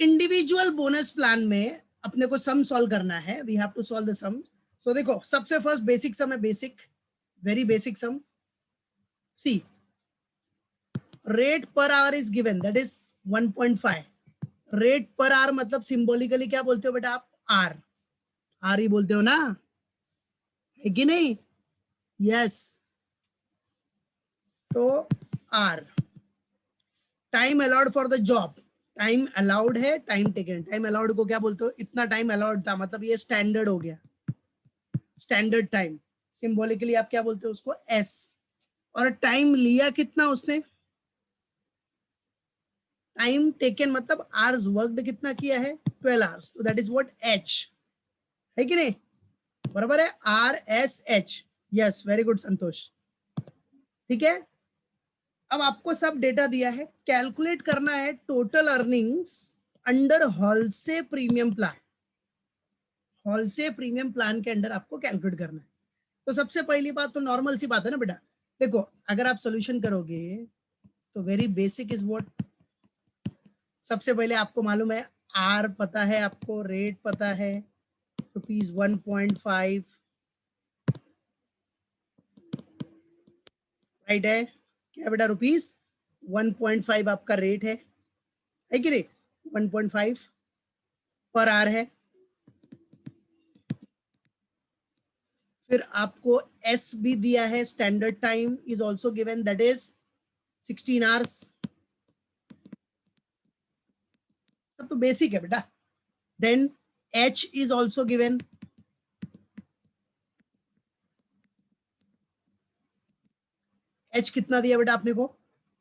Individual bonus plan में अपने को सम सॉल्व करना है, we have to solve the sum. So देखो सबसे फर्स्ट बेसिक सम है, basic very basic sum. See rate per hour is given that is 1.5। Rate per hour मतलब symbolically क्या बोलते हो बेटा आप? आर, आर ही बोलते हो ना, है कि नहीं? यस, तो R. Time allowed for the job, time allowed है, टाइम टेकन। टाइम अलाउड को क्या बोलते हो? इतना टाइम अलाउड था, मतलब ये स्टैंडर्ड हो गया, स्टैंडर्ड टाइम। सिंबॉलिकली आप क्या बोलते हो उसको? एस। और टाइम लिया कितना उसने? टाइम टेकन मतलब आवर्स वर्कड कितना किया है? 12 आवर्स, तो दैट इज व्हाट? एच, है कि नहीं? बराबर है, R S H. Yes, very good Santosh. ठीक है, अब आपको सब डेटा दिया है, कैलकुलेट करना है total earnings under Halsey premium plan. Halsey premium plan के अंडर आपको कैलकुलेट करना है। तो सबसे पहली बात तो नॉर्मल सी बात है ना बेटा, देखो अगर आप सोल्यूशन करोगे तो वेरी बेसिक इज व्हाट? सबसे पहले आपको मालूम है आर पता है, आपको रेट पता है ₹1.5, राइट है क्या बेटा? ₹1.5 आपका रेट है कि नहीं? 1.5 पर आर है। फिर आपको एस भी दिया है, standard time is also given that is 16 hours. सब तो बेसिक है बेटा। Then H is also given, H कितना दिया बेटा आपने को?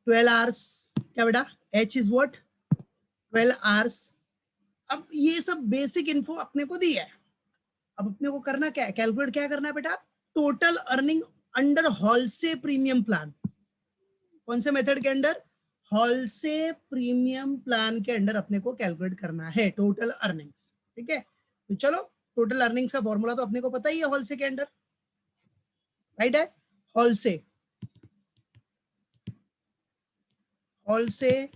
12 आवर्स। क्या बेटा? H is what? 12 आवर्स। अब ये सब बेसिक इन्फो अपने को दी है, अब अपने को करना क्या है? कैलकुलेट क्या करना है बेटा? Total earning under Halsey premium plan. कौन से मेथड के अंडर? हॉलसे प्रीमियम प्लान के अंडर अपने को कैलकुलेट करना है टोटल अर्निंग्स। ठीक है, तो चलो टोटल अर्निंग्स का फॉर्मूला तो अपने को पता ही है हॉलसे के अंडर, राइट है? हॉलसे, हॉलसे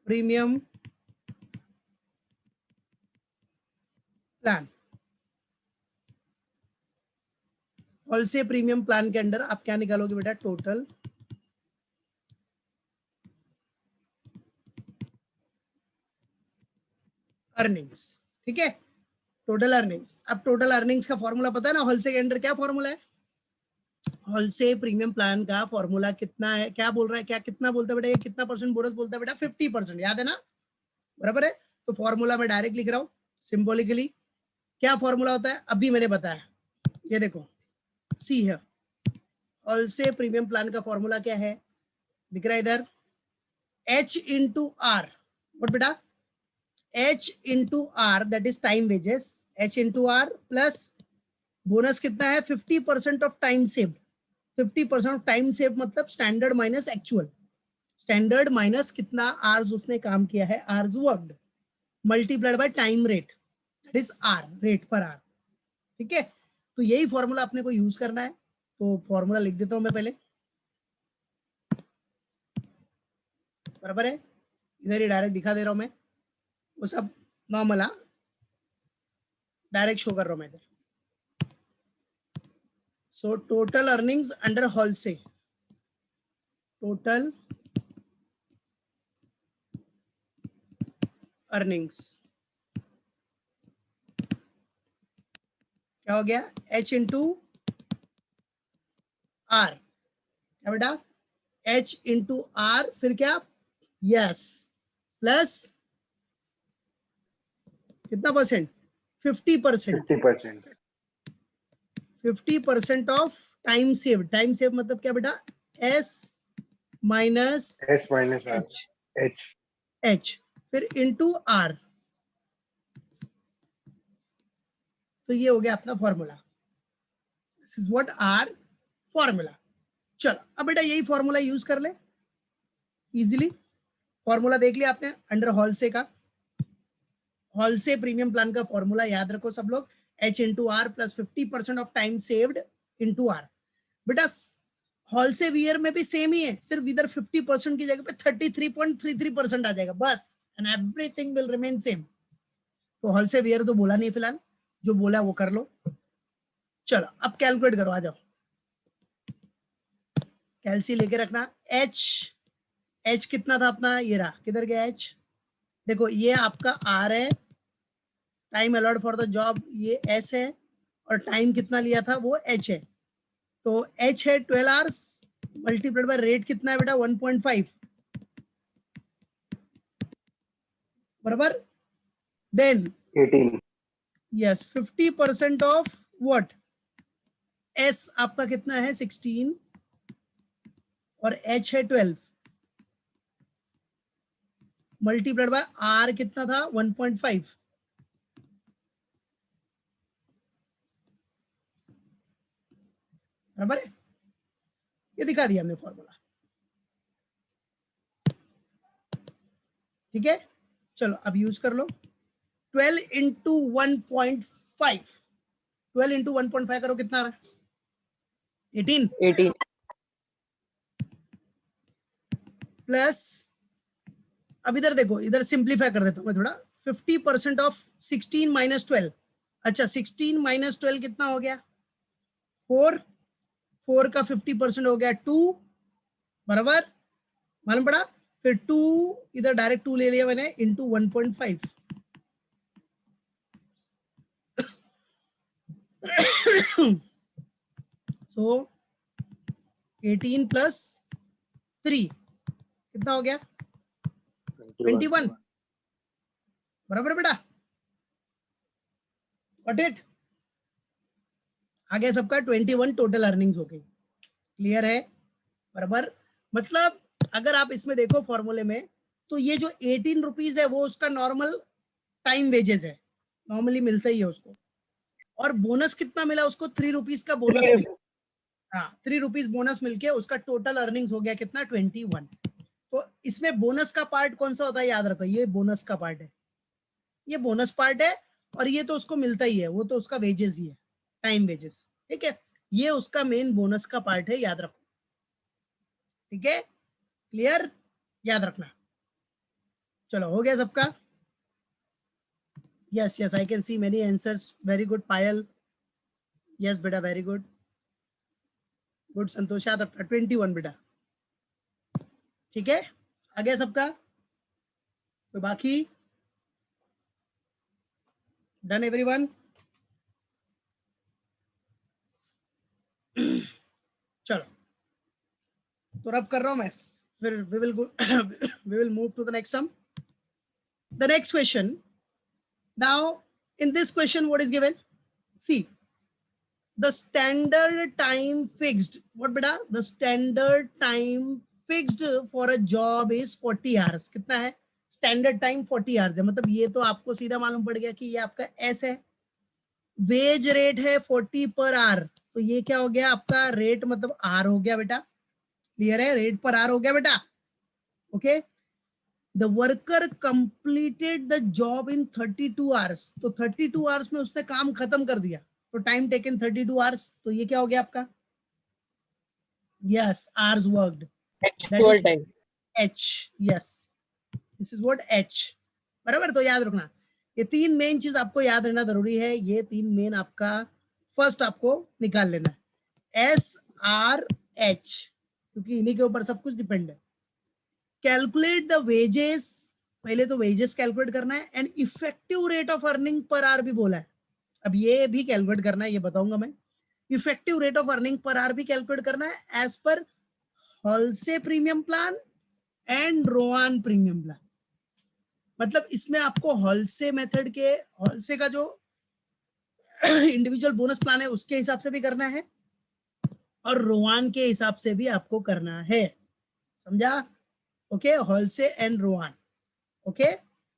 premium plan. Halsey premium plan के अंडर आप क्या निकालोगे बेटा? Total earnings. ठीक है, टोटल अर्निंग्स। अब टोटल अर्निंग्स का फॉर्मूला पता है ना हॉलसे के अंडर? क्या फॉर्मूला है हॉलसे प्रीमियम प्लान का? फॉर्मूला कितना है? क्या बोल रहा है? क्या कितना बोलता है बेटा? ये कितना परसेंट बोनस बोलता है बेटा? 50%, याद है ना? बराबर है, तो फॉर्मूला मैं डायरेक्ट लिख रहा हूं सिंबॉलिकली। क्या फॉर्मूला होता है अभी मैंने बताया, ये देखो सी है। हॉलसे प्रीमियम प्लान का फॉर्मूला क्या है? दिख रहा है इधर? H into R. व्हाट बेटा? H into R that is time wages, H into R plus bonus कितना है? 50% of time saved. 50% of time save मतलब standard minus actual, standard minus कितना आवर्स उसने काम किया है, hours worked, multiplied by time rate, that is R, rate per are. ठीक है, तो यही फॉर्मूला अपने को यूज करना है। तो फॉर्मूला लिख देता हूं मैं पहले, बराबर है, इधर ही डायरेक्ट दिखा दे रहा हूं मैं, वो सब नॉर्मल, हाँ डायरेक्ट शो कर रहा हूं मैं इधर। So total earnings under Halsey, total earnings क्या हो गया? H into R. क्या बेटा? एच इंटू आर, फिर क्या? यस, प्लस कितना percent? 50%। 50%। 50% of time save. Time save मतलब क्या बेटा? S minus S minus R, H, H. H फिर इंटू आर। तो ये हो गया अपना formula, this is what our formula. चलो अब बेटा यही फॉर्मूला यूज कर ले इजीली। फॉर्मूला देख लिया आपने अंडर हॉलसे का, हॉलसे प्रीमियम प्लान का फॉर्मूला याद रखो सब लोग, H into R plus 50% of time saved into R. बेटा होलसेवियर में भी सेम ही है, सिर्फ इधर 50% की जगह पे 33.33% आ जाएगा बस, and everything will remain same. तो होलसेवियर तो बोला नहीं फिलहाल, जो बोला वो कर लो। चलो अब कैलकुलेट करो, आ जाओ कैलसी लेके रखना। एच कितना था अपना, ये रहा, किधर गया एच, देखो ये आपका आर है, time a lot for the job ये एस है, और टाइम कितना लिया था वो एच है। तो एच है 12 आवर्स मल्टीप्लाइड बाय रेट कितना है बेटा 1.5 बराबर। Then 18 yes 50% of what, S आपका कितना है 16 और एच है 12 मल्टीप्लाइड बाय आर कितना था 1.5 बराबर है। ये दिखा दिया हमने फॉर्मूला, ठीक है। चलो अब यूज कर लो, 12 इंटू 1.5, 12 इंटू 1.5 करो कितना आ रहा है 18 प्लस, अब इधर देखो, इधर सिंप्लीफाई कर देता हूँ मैं थोड़ा, 50% ऑफ 16 माइनस 12, अच्छा 16 माइनस 12 कितना हो गया 4, 4 का 50% हो गया 2 बराबर, मालूम पड़ा। फिर 2 इधर डायरेक्ट 2 ले लिया मैंने इंटू 1.5 सो 18 प्लस 3 कितना हो गया 21 बराबर बेटा, गॉट इट। आ गया सबका 21 टोटल अर्निंग्स हो गई, क्लियर है बराबर। मतलब अगर आप इसमें देखो फॉर्मूले में, तो ये जो 18 रुपीज है वो उसका नॉर्मल टाइम वेजेस है, नॉर्मली मिलता ही है उसको, और बोनस कितना मिला उसको 3 रुपीज का बोनस मिला, हाँ 3 रुपीज बोनस मिलके उसका टोटल अर्निंग्स हो गया कितना 21। तो इसमें बोनस का पार्ट कौन सा होता है याद रखो, ये बोनस का पार्ट है, ये बोनस पार्ट है, और ये तो उसको मिलता ही है, वो तो उसका वेजेस ही है, टाइम वेजेस, ठीक है। ये उसका मेन बोनस का पार्ट है, याद रखो, ठीक है, क्लियर, याद रखना। चलो हो गया सबका, yes yes I can see many answers, very good Payal, yes बेटा वेरी गुड, गुड संतोष, याद रखना 21 बेटा, ठीक है। आ गया सबका, तो बाकी डन एवरीवन। चलो तो रब कर रहा हूं मैं, फिर we will we will move to the next sum, the next question. Now in this question what is given, see the standard time fixed, what beta, the standard time fixed for a job is 40 hours, कितना है standard time 40 hours है, मतलब ये तो आपको सीधा मालूम पड़ गया कि ये आपका एस है, वेज रेट है 40 पर आवर, तो ये क्या हो गया आपका रेट मतलब आर हो गया बेटा, क्लियर है, रेट पर आर हो गया बेटा, okay. The worker completed the job in 32 hours, तो 32 आवर्स में उसने काम खत्म कर दिया, तो टाइम टेकन 32 आवर्स, तो ये क्या हो गया आपका, yes hours worked, that actual is time h, yes this is what h बराबर। तो याद रखना ये तीन मेन चीज आपको याद रहना जरूरी है, ये तीन मेन आपका फर्स्ट आपको निकाल लेना है, एस आर एच, क्योंकि इन्हीं के ऊपर सब कुछ डिपेंड है। कैलकुलेट द वेजेस, पहले तो वेजेस कैलकुलेट करना है, and effective rate of earning per hour भी बोला है, अब ये भी कैलकुलेट करना है, ये बताऊंगा मैं। Effective rate of earning per hour भी कैलकुलेट करना है as per Halsey premium plan and Rowan premium plan, मतलब इसमें आपको हॉलसे मेथड के, हॉलसे का जो इंडिविजुअल बोनस प्लान है उसके हिसाब से भी करना है, और रोआन के हिसाब से भी आपको करना है, समझा, okay, Halsey and Rowan, okay.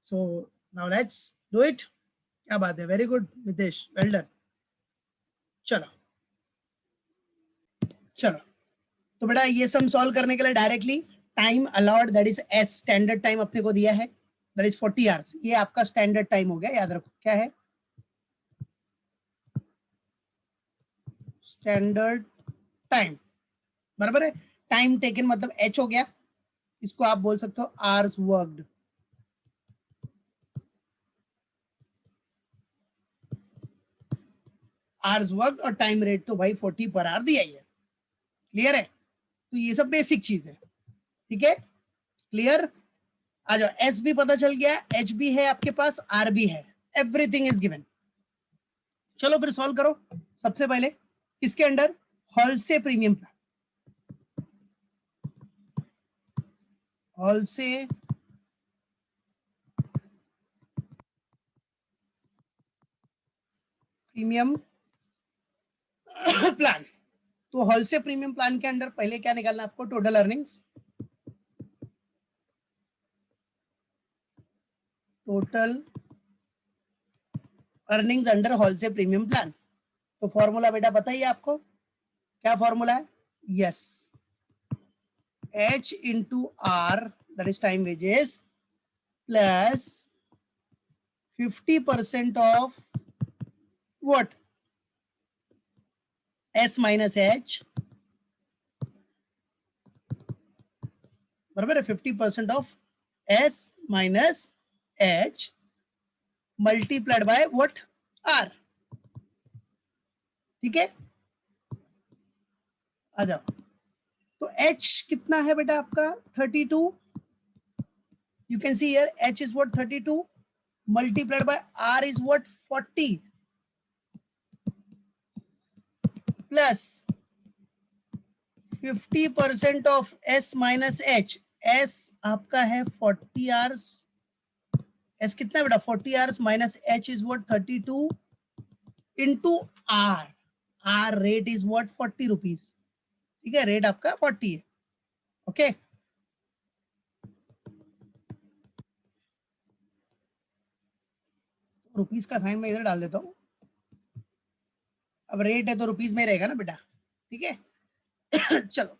So now let's do it, क्या बात है, very good Nitesh, well done. चलो चलो तो बेटा ये सम सॉल्व करने के लिए directly time allowed that is S, standard time अपने को दिया है दैट इज 40 आवर्स, ये आपका स्टैंडर्ड टाइम हो गया, याद रखो क्या है स्टैंडर्ड टाइम बराबर है। टाइम टेकन मतलब एच हो गया, इसको आप बोल सकते हो आवर्स वर्कड। आवर्स वर्क और टाइम रेट तो भाई 40 पर आवर दिया ही है, क्लियर है। तो ये सब बेसिक चीज है, ठीक है, क्लियर। आ जाओ, एस भी पता चल गया, एच भी है आपके पास, आर भी है, एवरीथिंग इज गिवन। चलो फिर सॉल्व करो। सबसे पहले किसके under, Halsey premium plan, Halsey premium plan. तो हॉलसे प्रीमियम प्लान के अंडर पहले क्या निकालना आपको, total earnings, total earnings under Halsey premium plan. तो फॉर्मूला बेटा बताइए आपको, क्या फॉर्मूला है, yes, H into R, that is time wages, plus 50% of what, S minus H, बराबर है, 50% of S minus H multiplied by what, R, ठीक है। आ जाओ, तो H कितना है बेटा आपका 32, you can see here H is what 32 multiplied by R is what 40 plus 50% of S minus H, S आपका है 40 आवर्स, S कितना है बेटा 40 hours minus H is what 32 into R, R rate is what 40 rupees, ठीक है, rate आपका 40 है, okay. Rupees का साइन मैं इधर डाल देता हूँ, अब रेट है तो रुपीज में रहेगा ना बेटा, ठीक है। चलो,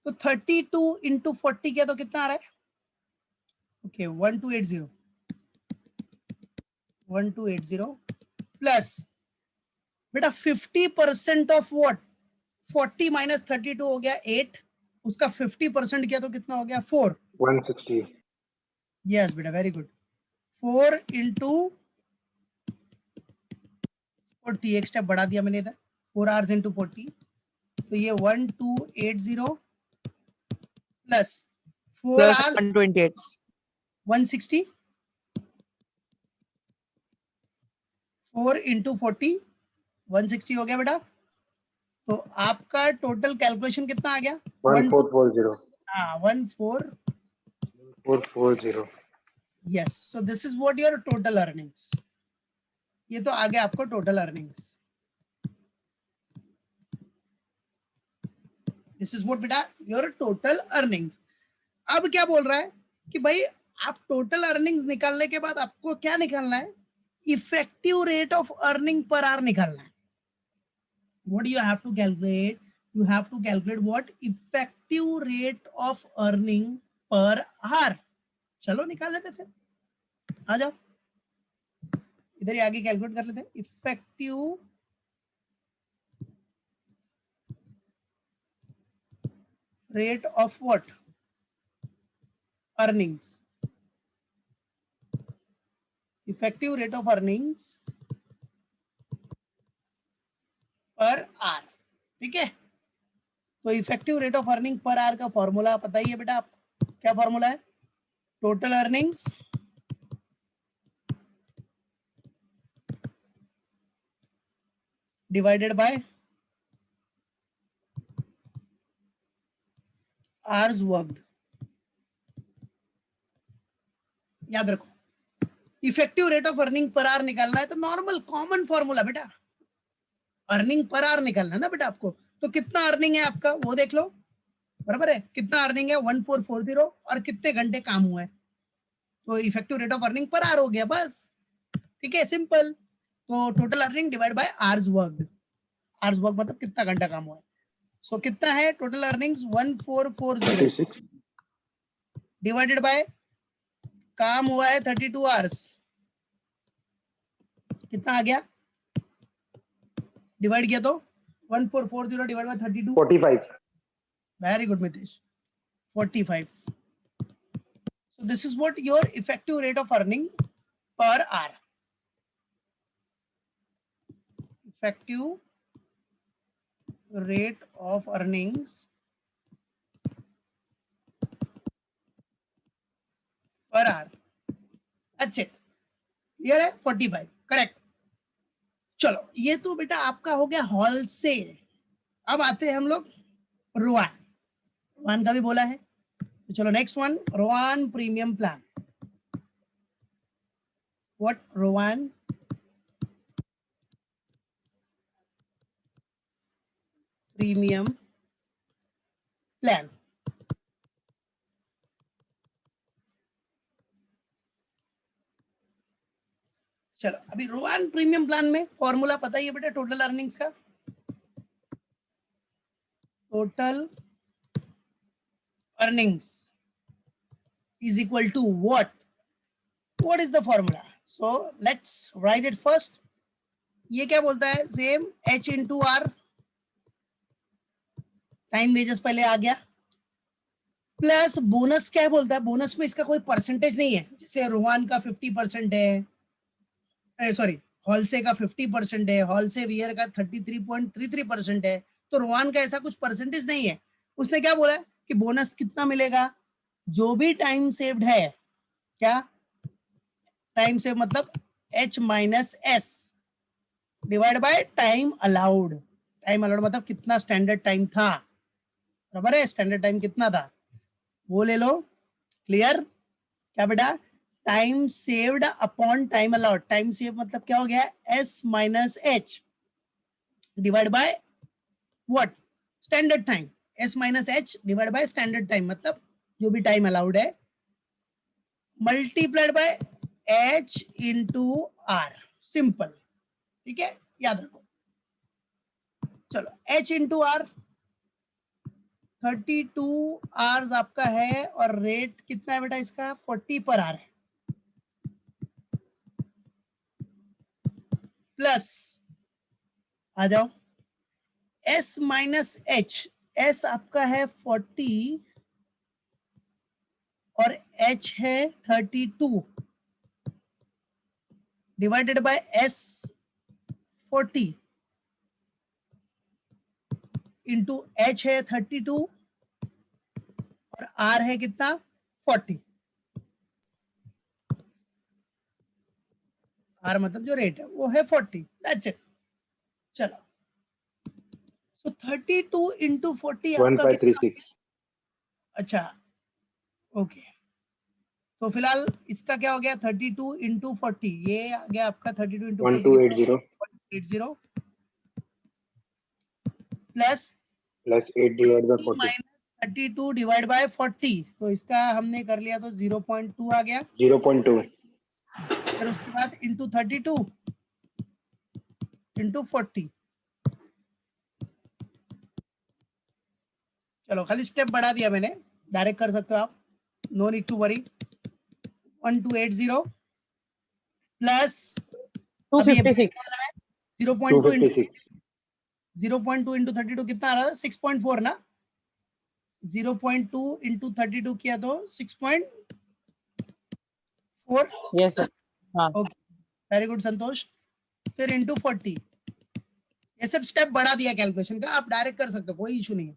तो 32 इंटू 40 किया तो कितना आ रहा है, ओके 1280, 1280 प्लस बेटा 50% ऑफ व्हाट, 40 माइनस 32 हो गया 8, उसका 50% किया तो कितना हो गया 4, 160, यस बेटा वेरी गुड, 4 इंटू 40, एक स्टेप बढ़ा दिया मैंने इधर, 4 आवर्स इंटू 40, तो ये 1280 प्लस 4 plus आवर्स 128 160, 4 इंटू 40 160 हो गया बेटा। तो आपका टोटल कैलकुलेशन कितना आ गया 1440, हाँ 14, 440. Yes, so this is what your total earnings, ये तो आ गया आपको total earnings, this is what बेटा योर टोटल अर्निंग्स। अब क्या बोल रहा है कि भाई आप टोटल अर्निंग्स निकालने के बाद आपको क्या निकालना है, effective rate of earning per hour निकालना है। what you have to calculate, you have to calculate what, effective rate of earning per hour। चलो निकाल लेते फिर, आ जाओ इधर ही आगे कैलकुलेट कर लेते हैं, effective rate of what, earnings, effective rate of earnings per are, ठीक है। तो effective rate of earning per hour का फॉर्मूला पता ही है बेटा आपको, क्या फॉर्मूला है, total earnings divided by hours worked. याद रखो, effective rate of earning per hour निकालना है तो नॉर्मल कॉमन फॉर्मूला बेटा, अर्निंग पर आवर निकालना है ना बेटा आपको, तो कितना अर्निंग है आपका वो देख लो, बराबर है, कितना अर्निंग है 1440 और कितने घंटे काम हुआ है, तो effective rate of earning per our हो गया बस, ठीक है, सिंपल। तो total earning divide by hours worked, hours work मतलब कितना घंटा काम हुआ है, सो कितना है टोटल अर्निंग्स 1440 66, डिवाइडेड बाय काम हुआ है 32 आवर्स, कितना आ गया, डिवाइड किया तो 1440 divided by 32. 45. Very good, Mitesh. 45. So this is what your effective rate of earning per hour. Effective rate of earnings per hour. That's it. Clear है? 45. Correct. चलो, ये तो बेटा आपका हो गया हॉल से. अब आते हैं हम लोग रोवान. रोवान का भी बोला है. तो चलो next one, रोवान premium plan. What रोवान premium plan. चलो, अभी रोवान प्रीमियम प्लान में फॉर्मूला पता ही है बेटा टोटल अर्निंग्स का. Total earnings is equal to what? What is the formula? So let's write it first. ये क्या बोलता है? Same h into r. Time wages पहले आ गया. प्लस बोनस क्या बोलता है? बोनस में इसका कोई परसेंटेज नहीं है. जैसे रोहान का 50% है, सॉरी हॉलसे का 50% है, हॉलसे वियर का 33.33% है. तो रोहान का ऐसा कुछ परसेंटेज नहीं है. उसने क्या बोला कि बोनस कितना मिलेगा? जो भी टाइम सेव्ड है. क्या टाइम सेव मतलब h minus S divide by time allowed. Time allowed मतलब कितना स्टैंडर्ड टाइम था. बराबर है. स्टैंडर्ड टाइम कितना था वो ले लो. क्लियर? क्या बेटा? Time saved upon time allowed. Time save मतलब क्या हो गया? s minus H divide by what? Standard time. s minus H divide by standard time मतलब जो भी टाइम अलाउड है, multiplied by h into R. Simple. ठीक है, याद रखो. चलो, h इंटू आर 32 आवर्स आपका है और रेट कितना है बेटा इसका? 40 पर आवर है. प्लस आ जाओ s माइनस एच. s आपका है 40 और h है 32 divided by s 40 into h है 32 और r है कितना? 40. r मतलब जो रेट है वो है 40. That's it. चलो, सो 32 इंटू 40 आपका 1536. अच्छा ओके. तो फिलहाल इसका क्या हो गया? 32 इंटू 40. ये आ गया आपका 32 into 1280 80 plus 8 divided by 40. Minus 32 divide by 40. तो इसका हमने कर लिया तो 0.2 आ गया. 0.2. फिर उसके बाद इंटू 32 इंटू 40. चलो, खाली स्टेप बढ़ा दिया मैंने. डायरेक्ट कर सकते हो आप. No need to worry. 1280 plus 256. 0.2 into 256. 0.2 into 32 कितना आ रहा है? 6.4 ना. 0.2 इंटू 32 किया तो 6.4. Yes, sir. हाँ. ओके, वेरी गुड संतोष. फिर इंटू 40. ये सब स्टेप बढ़ा दिया कैलकुलेशन का. आप डायरेक्ट कर सकते हो, कोई इशू नहीं है.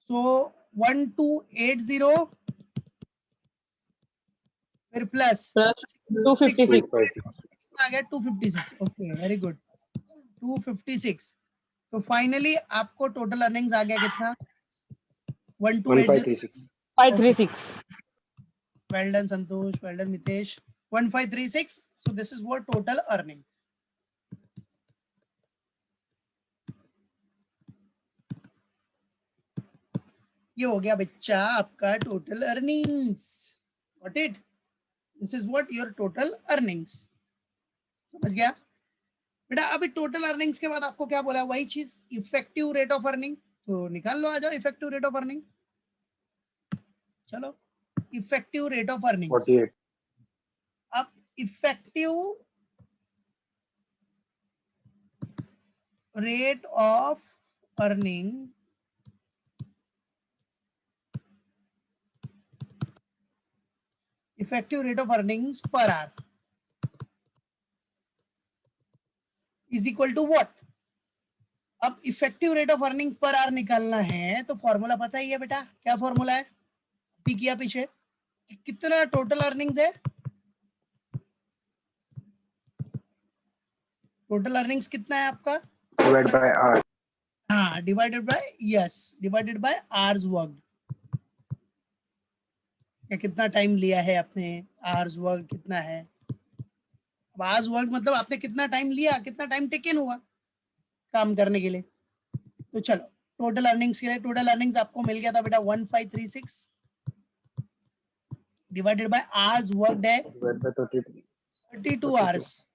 सो 1280 फिर प्लस Plus 256. 256. आ गया 256. Okay, very good. 256. तो फाइनली आपको टोटल अर्निंग्स आ गया कितना? 1280. 1536. 536. Well done Santosh, well done Mitesh. 1536. So this is what total earnings. ये हो गया बच्चा आपका total earnings. Got it? This is what your total earnings. समझ गया बेटा? अभी टोटल अर्निंग्स के बाद आपको क्या बोला? वही चीज, इफेक्टिव रेट ऑफ अर्निंग. तो निकाल लो, आ जाओ इफेक्टिव रेट ऑफ अर्निंग. चलो, इफेक्टिव रेट ऑफ अर्निंग्स. 48. अब effective rate of earning effective rate of earnings per hour is equal to what? अब effective rate of earning per hour निकालना है तो formula पता ही है बेटा, क्या फॉर्मूला है? भी किया पीछे, कितना टोटल अर्निंग्स है, टोटल अर्निंग्स कितना है आपका? Divided by R. हाँ, divided by, yes, divided by hours work, या कितना टाइम लिया है आपने, आवर्स वर्क कितना है। अब आवर्स वर्क मतलब आपने कितना टाइम लिया, कितना टाइम टेकन हुआ काम करने के लिए। तो चलो टोटल अर्निंग्स के लिए, टोटल अर्निंग्स आपको मिल गया था बेटा 1536 डिवाइडेड बाय आवर्स वर्कड है Divided by 33. 32 hours.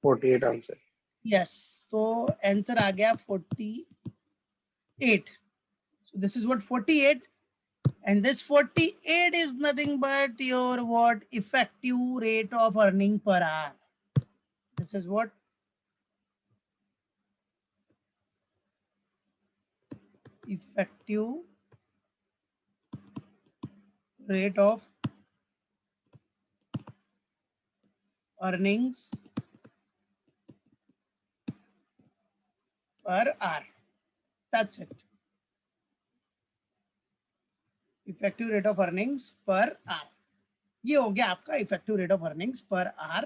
48 answer. Yes, तो आंसर आ गया 48। So this is what 48, and this 48 is nothing but your what effective rate of earning per hour. This is what effective rate of earnings per hour. That's it. Effective rate of earnings per hour, ये हो गया आपका effective rate of earnings per hour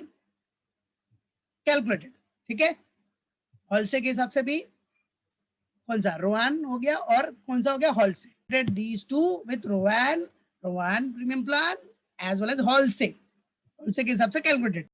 calculated. ठीक है, होलसे के हिसाब से भी कौन सा रोवान हो गया और कौन सा हो गया Halsey, these two with Rowan premium plan as well as Halsey के हिसाब से कैलकुलेटेड।